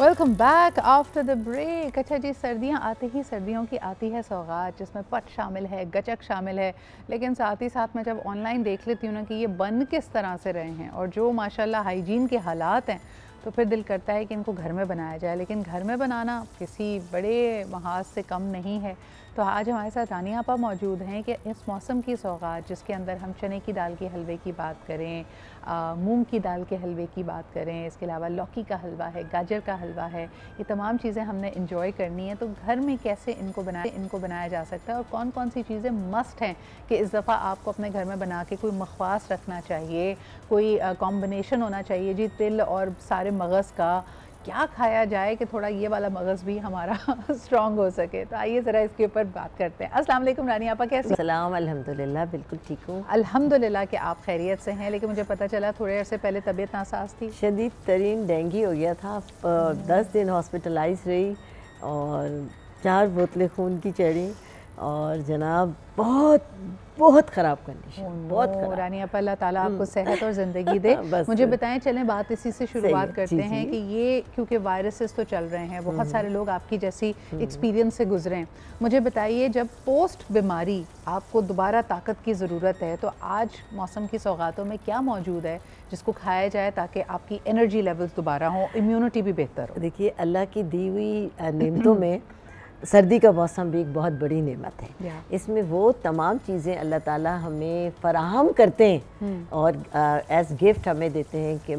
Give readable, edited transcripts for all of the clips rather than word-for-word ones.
Welcome back after the break. अच्छा जी, सर्दियाँ आते ही सर्दियों की आती है सौगात, जिसमें पट शामिल है, गचक शामिल है। लेकिन साथ ही साथ मैं जब ऑनलाइन देख लेती हूँ ना कि ये बन किस तरह से रहे हैं और जो माशाल्लाह हाइजीन के हालात हैं, तो फिर दिल करता है कि इनको घर में बनाया जाए। लेकिन घर में बनाना किसी बड़े महाज से कम नहीं है। तो आज हमारे साथ रानी आपा मौजूद हैं कि इस मौसम की सौगात, जिसके अंदर हम चने की दाल के हलवे की बात करें, मूंग की दाल के हलवे की बात करें, इसके अलावा लौकी का हलवा है, गाजर का हलवा है, ये तमाम चीज़ें हमने इंजॉय करनी है। तो घर में कैसे इनको बनाया जा सकता है और कौन कौन सी चीज़ें मस्ट हैं कि इस दफ़ा आपको अपने घर में बना के कोई मखवास रखना चाहिए, कोई कॉम्बिनेशन होना चाहिए जी तिल और सारे मगज़ का, क्या खाया जाए कि थोड़ा ये वाला मगज़ भी हमारा स्ट्रॉन्ग हो सके। तो आइए ज़रा इसके ऊपर बात करते हैं। अस्सलाम वालेकुम रानी आपा, कैसी? सलाम, अल्हम्दुलिल्लाह बिल्कुल ठीक हूँ। अल्हम्दुलिल्लाह कि आप खैरियत से हैं, लेकिन मुझे पता चला थोड़े अरसे पहले तबीयत नासाज थी। शदीद तरीन डेंगू हो गया था। 10 दिन हॉस्पिटलाइज रही और 4 बोतलें खून की चढ़ी और जनाब बहुत बहुत ख़राब कंडीशन, बहुत ख़राब। रानी आपा, अल्लाह ताला आपको सेहत और ज़िंदगी दे। मुझे बताएं, चलें बात इसी से शुरुआत करते हैं कि ये क्योंकि वायरसेस तो चल रहे हैं, बहुत सारे लोग आपकी जैसी एक्सपीरियंस से गुजरे हैं। मुझे बताइए, जब पोस्ट बीमारी आपको दोबारा ताकत की ज़रूरत है, तो आज मौसम की सौगातों में क्या मौजूद है जिसको खाया जाए ताकि आपकी एनर्जी लेवल्स दोबारा हों, इम्यूनिटी भी बेहतर हो? देखिए, अल्लाह की दी हुई नेमतों में सर्दी का मौसम भी एक बहुत बड़ी नेमत है। इसमें वो तमाम चीज़ें अल्लाह ताला हमें फ़राहम करते हैं और एज़ गिफ्ट हमें देते हैं कि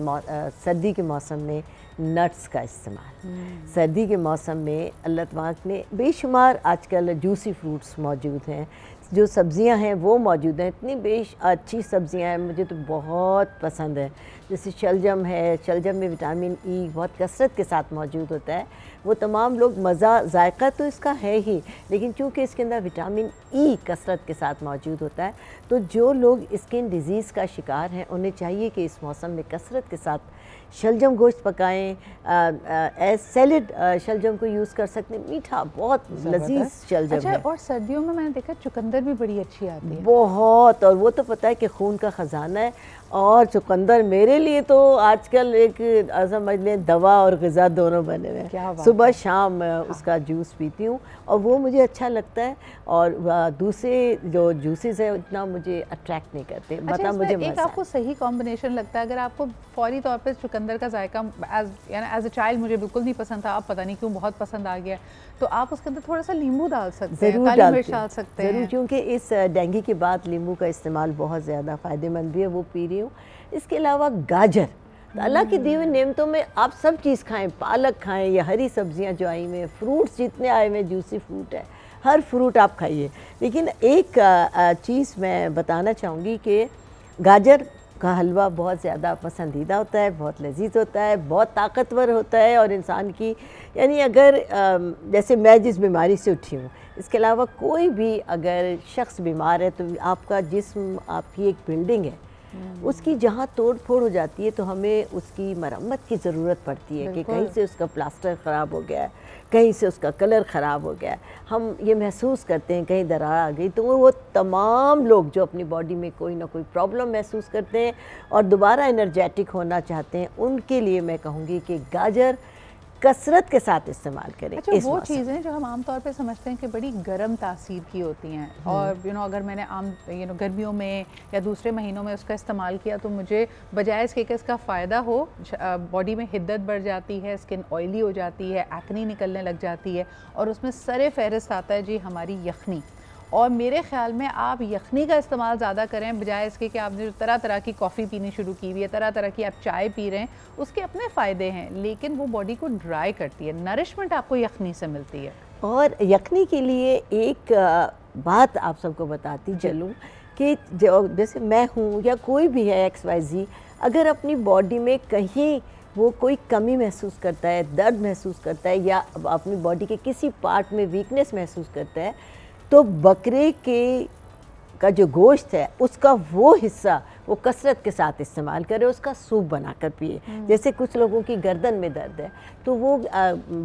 सर्दी के मौसम में नट्स का इस्तेमाल। सर्दी के मौसम में अल्लाह तबारक ने बेशुमार आजकल जूसी फ्रूट्स मौजूद हैं, जो सब्ज़ियां हैं वो मौजूद हैं। इतनी अच्छी सब्ज़ियां हैं, मुझे तो बहुत पसंद है। जैसे शलजम है, शलजम में विटामिन ई बहुत कसरत के साथ मौजूद होता है। वो तमाम लोग मज़ा जायका तो इसका है ही, लेकिन चूँकि इसके अंदर विटामिन ई कसरत के साथ मौजूद होता है, तो जो लोग स्किन डिज़ीज़ का शिकार हैं उन्हें चाहिए कि इस मौसम में कसरत के साथ शलजम गोश्त पकाएं। एज सैलेड शलजम को यूज़ कर सकते हैं, मीठा बहुत लजीज शलजम। अच्छा, है। और सर्दियों में मैंने देखा चुकंदर भी बड़ी अच्छी आती है। बहुत, और वो तो पता है कि खून का ख़जाना है। और चुकंदर मेरे लिए तो आजकल एक समझ लें दवा और ग़िज़ा दोनों बने हुए हैं। सुबह शाम मैं उसका जूस पीती हूँ और वो मुझे अच्छा लगता है। और दूसरे जो जूसेस हैं उतना मुझे अट्रैक्ट नहीं करते। अच्छा, मुझे एक आपको सही कॉम्बिनेशन लगता है, अगर आपको फौरी तौर पे चुकंदर का जायका एज अ चाइल्ड मुझे बिल्कुल नहीं पसंद था, अब पता नहीं क्यों बहुत पसंद आ गया, तो आप उसके अंदर थोड़ा सा नींबू डाल सकते हैं, काली मिर्च डाल सकते हैं। क्योंकि इस डेंगू के बाद नींबू का इस्तेमाल बहुत ज़्यादा फ़ायदेमंद भी है, वो पी रही हूँ। इसके अलावा गाजर, अल्लाह की दी हुई नेमतों में आप सब चीज़ खाएं, पालक खाएं या हरी सब्जियां जो आई हुई, फ्रूट्स जितने आए हुए, जूसी फ्रूट है, हर फ्रूट आप खाइए। लेकिन एक चीज़ मैं बताना चाहूँगी कि गाजर का हलवा बहुत ज़्यादा पसंदीदा होता है, बहुत लजीज होता है, बहुत ताकतवर होता है और इंसान की, यानी अगर जैसे मैं जिस बीमारी से उठी हूँ, इसके अलावा कोई भी अगर शख्स बीमार है तो आपका जिस्म आपकी एक बिल्डिंग है, उसकी जहाँ तोड़ फोड़ हो जाती है तो हमें उसकी मरम्मत की ज़रूरत पड़ती है कि कहीं से उसका प्लास्टर ख़राब हो गया है, कहीं से उसका कलर ख़राब हो गया है, हम ये महसूस करते हैं कहीं दरार आ गई। तो वो तमाम लोग जो अपनी बॉडी में कोई ना कोई प्रॉब्लम महसूस करते हैं और दोबारा एनर्जेटिक होना चाहते हैं, उनके लिए मैं कहूँगी कि गाजर कसरत के साथ इस्तेमाल करें। अच्छा, वो चीज़ें जो हम आमतौर पे समझते हैं कि बड़ी गर्म तासीर की होती हैं और अगर मैंने गर्मियों में या दूसरे महीनों में उसका इस्तेमाल किया तो मुझे बजाय इसके कि इसका फ़ायदा हो, बॉडी में हिद्दत बढ़ जाती है, स्किन ऑयली हो जाती है, एक्ने निकलने लग जाती है और उसमें सरे फहरिस्त आता है जी हमारी यखनी। और मेरे ख़्याल में आप यखनी का इस्तेमाल ज़्यादा करें बजाय इसके कि आपने जो तरह तरह की कॉफ़ी पीनी शुरू की हुई है, तरह तरह की आप चाय पी रहे हैं, उसके अपने फ़ायदे हैं, लेकिन वो बॉडी को ड्राई करती है। नरिशमेंट आपको यखनी से मिलती है। और यखनी के लिए एक बात आप सबको बताती चलूँ कि जैसे मैं हूँ या कोई भी है XYZ, अगर अपनी बॉडी में कहीं वो कोई कमी महसूस करता है, दर्द महसूस करता है या अपनी बॉडी के किसी पार्ट में वीकनेस महसूस करता है, तो बकरे का जो गोश्त है उसका वो हिस्सा वो कसरत के साथ इस्तेमाल करें, उसका सूप बनाकर पिए। जैसे कुछ लोगों की गर्दन में दर्द है तो वो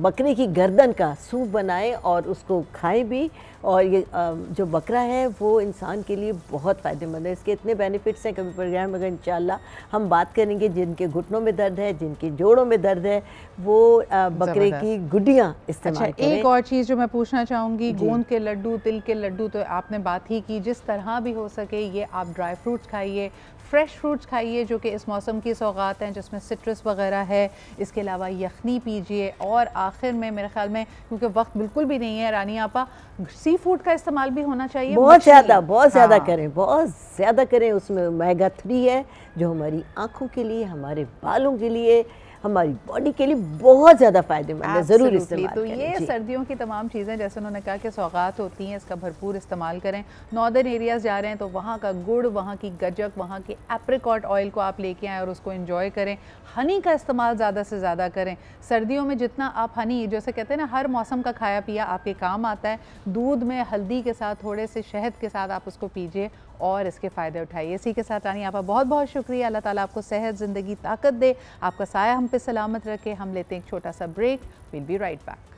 बकरे की गर्दन का सूप बनाएं और उसको खाएं भी। और ये जो बकरा है वो इंसान के लिए बहुत फ़ायदेमंद है, इसके इतने बेनिफिट्स हैं। कभी प्रोग्राम में इंशाल्लाह हम बात करेंगे, जिनके घुटनों में दर्द है, जिनके जोड़ों में दर्द है, वो बकरे की गुड्डियाँ इस्तेमाल करें। एक और चीज़ जो मैं पूछना चाहूँगी, गोंद के लड्डू, तिल के लड्डू तो आपने बात ही की, जिस तरह भी हो सके ये आप ड्राई फ्रूट्स खाइए, फ्रेश फ्रूट्स खाइए जो कि इस मौसम की सौगात हैं जिसमें सिट्रस वगैरह है। इसके अलावा यखनी पीजिए। और आखिर में मेरे ख्याल में, क्योंकि वक्त बिल्कुल भी नहीं है रानी आपा, सी फूड का इस्तेमाल भी होना चाहिए, बहुत ज़्यादा हाँ। करें, बहुत ज़्यादा करें। उसमें ओमेगा 3 है जो हमारी आँखों के लिए, हमारे बालों के लिए, हमारी बॉडी के लिए बहुत ज़्यादा फ़ायदेमंद है। ज़रूर इस्तेमाल तो करें। ये सर्दियों की तमाम चीज़ें, जैसे उन्होंने कहा कि सौगात होती हैं, इसका भरपूर इस्तेमाल करें। नॉर्दर्न एरियाज़ जा रहे हैं तो वहाँ का गुड़, वहाँ की गजक, वहाँ की एप्रिकॉट ऑयल को आप लेके आएँ और उसको एंजॉय करें। हनी का इस्तेमाल ज़्यादा से ज़्यादा करें। सर्दियों में जितना आप हनी, जैसे कहते हैं ना, हर मौसम का खाया पिया आपके काम आता है। दूध में हल्दी के साथ, थोड़े से शहद के साथ आप उसको पीजिए और इसके फ़ायदे उठाइए। इसी के साथ रानी आपा बहुत बहुत शुक्रिया। अल्लाह ताला आपको सेहत, ज़िंदगी, ताकत दे, आपका साया हम पे सलामत रखे। हम लेते हैं एक छोटा सा break. Will be right back.